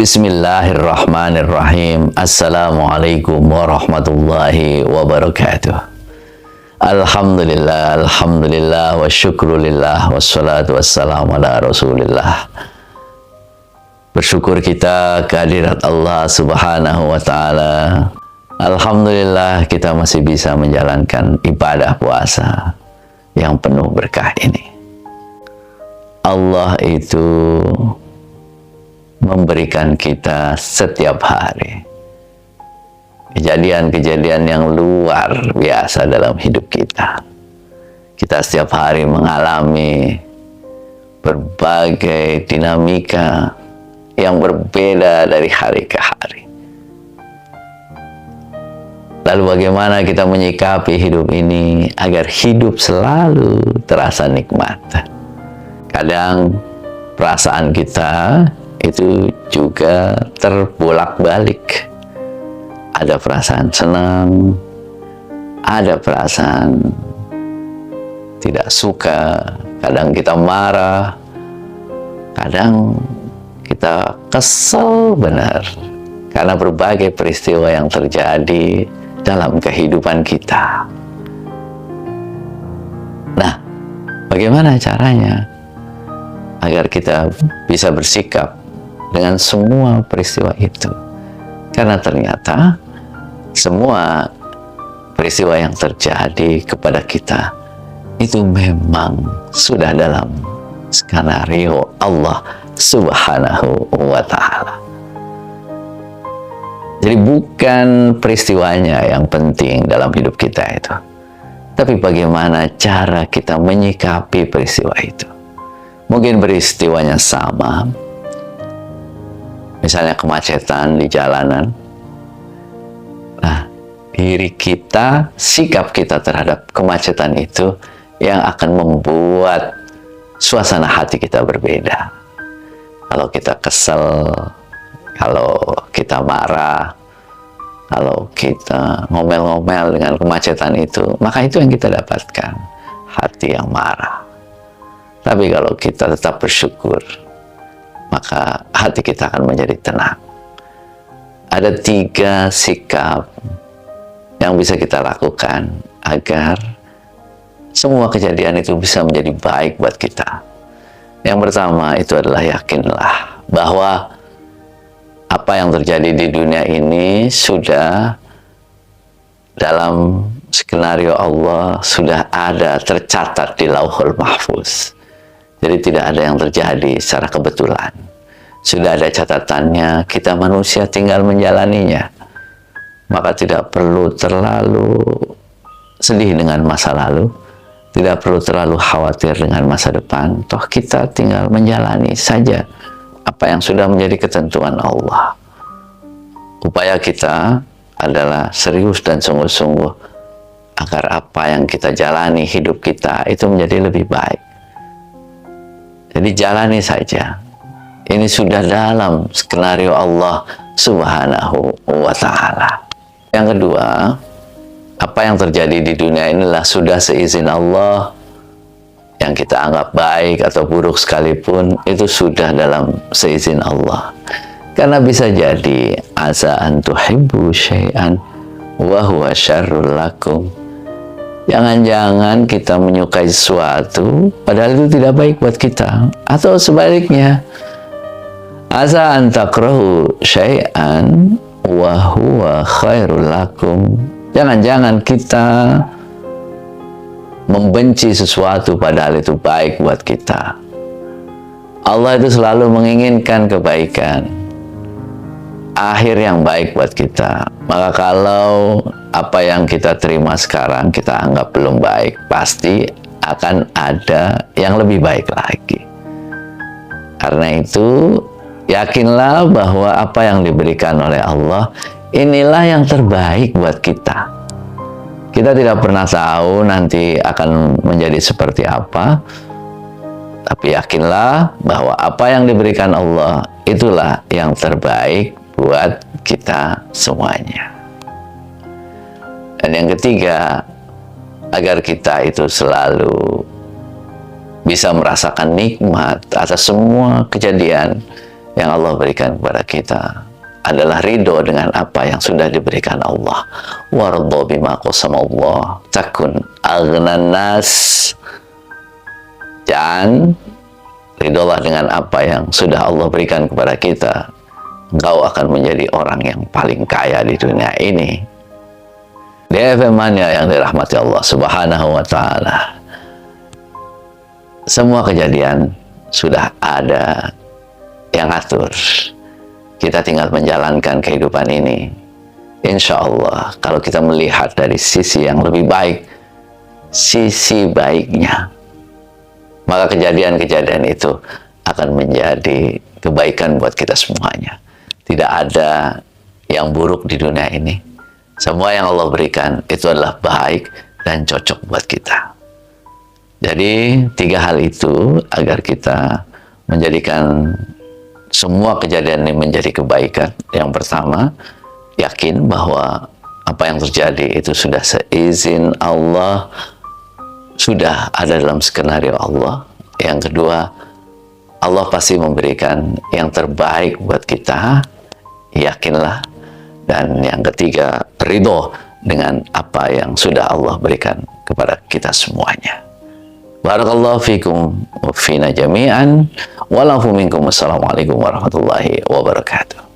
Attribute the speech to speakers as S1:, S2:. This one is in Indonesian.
S1: Bismillahirrahmanirrahim. Assalamualaikum warahmatullahi wabarakatuh. Alhamdulillah, alhamdulillah, wa syukrulillah, wassalatu wassalamu ala rasulillah. Bersyukur kita kehadirat Allah subhanahu wa ta'ala. Alhamdulillah kita masih bisa menjalankan ibadah puasa yang penuh berkah ini. Allah itu memberikan kita setiap hari kejadian-kejadian yang luar biasa dalam hidup kita. Kita setiap hari mengalami berbagai dinamika yang berbeda dari hari ke hari. Lalu bagaimana kita menyikapi hidup ini agar hidup selalu terasa nikmat? Kadang perasaan kita itu juga terbolak-balik. Ada perasaan senang, ada perasaan tidak suka, kadang kita marah, kadang kita kesel benar karena berbagai peristiwa yang terjadi dalam kehidupan kita. Nah, bagaimana caranya agar kita bisa bersikap dengan semua peristiwa itu? Karena ternyata semua peristiwa yang terjadi kepada kita itu memang sudah dalam skenario Allah subhanahu wa ta'ala. Jadi bukan peristiwanya yang penting dalam hidup kita itu, tapi bagaimana cara kita menyikapi peristiwa itu. Mungkin peristiwanya sama, misalnya kemacetan di jalanan. Nah, diri kita, sikap kita terhadap kemacetan itu yang akan membuat suasana hati kita berbeda. Kalau kita kesel, kalau kita marah, kalau kita ngomel-ngomel dengan kemacetan itu, maka itu yang kita dapatkan, hati yang marah. Tapi kalau kita tetap bersyukur, maka hati kita akan menjadi tenang. Ada 3 sikap yang bisa kita lakukan agar semua kejadian itu bisa menjadi baik buat kita. Yang pertama itu adalah yakinlah bahwa apa yang terjadi di dunia ini sudah dalam skenario Allah, sudah ada tercatat di Lauhul Mahfuz. Jadi tidak ada yang terjadi secara kebetulan. Sudah ada catatannya, kita manusia tinggal menjalaninya. Maka tidak perlu terlalu sedih dengan masa lalu, tidak perlu terlalu khawatir dengan masa depan. Toh kita tinggal menjalani saja apa yang sudah menjadi ketentuan Allah. Upaya kita adalah serius dan sungguh-sungguh agar apa yang kita jalani, hidup kita itu menjadi lebih baik. Jadi jalani saja. Ini sudah dalam skenario Allah subhanahu wa ta'ala. Yang kedua, apa yang terjadi di dunia inilah sudah seizin Allah. Yang kita anggap baik atau buruk sekalipun, itu sudah dalam seizin Allah. Karena bisa jadi asa an tuhibbu syai'an wa huwa syarrul lakum. Jangan-jangan kita menyukai sesuatu padahal itu tidak baik buat kita, atau sebaliknya, asa an takrahu syai'an wa huwa khairul lakum. Jangan-jangan kita membenci sesuatu padahal itu baik buat kita. Allah itu selalu menginginkan kebaikan, akhir yang baik buat kita. Maka kalau apa yang kita terima sekarang kita anggap belum baik, pasti akan ada yang lebih baik lagi. Karena itu yakinlah bahwa apa yang diberikan oleh Allah inilah yang terbaik buat kita. Kita tidak pernah tahu nanti akan menjadi seperti apa, tapi yakinlah bahwa apa yang diberikan Allah itulah yang terbaik buat kita semuanya. Dan yang ketiga, agar kita itu selalu bisa merasakan nikmat atas semua kejadian yang Allah berikan kepada kita adalah ridho dengan apa yang sudah diberikan Allah. Waradho bima qasamallah takun aghnan nas. Dan ridholah dengan apa yang sudah Allah berikan kepada kita, engkau akan menjadi orang yang paling kaya di dunia ini. DFM Mania yang dirahmati Allah Subhanahu wa Ta'ala, semua kejadian sudah ada yang atur. Kita tinggal menjalankan kehidupan ini. Insya Allah, kalau kita melihat dari sisi yang lebih baik, sisi baiknya, maka kejadian-kejadian itu akan menjadi kebaikan buat kita semuanya. Tidak ada yang buruk di dunia ini. Semua yang Allah berikan itu adalah baik dan cocok buat kita. Jadi 3 hal itu agar kita menjadikan semua kejadian ini menjadi kebaikan. Yang pertama, yakin bahwa apa yang terjadi itu sudah seizin Allah, sudah ada dalam skenario Allah. Yang kedua, Allah pasti memberikan yang terbaik buat kita, yakinlah. Dan yang ketiga, ridho dengan apa yang sudah Allah berikan kepada kita semuanya. Barakallahu fikum wa fina jami'an wa lahu minkum. Assalamualaikum warahmatullahi wabarakatuh.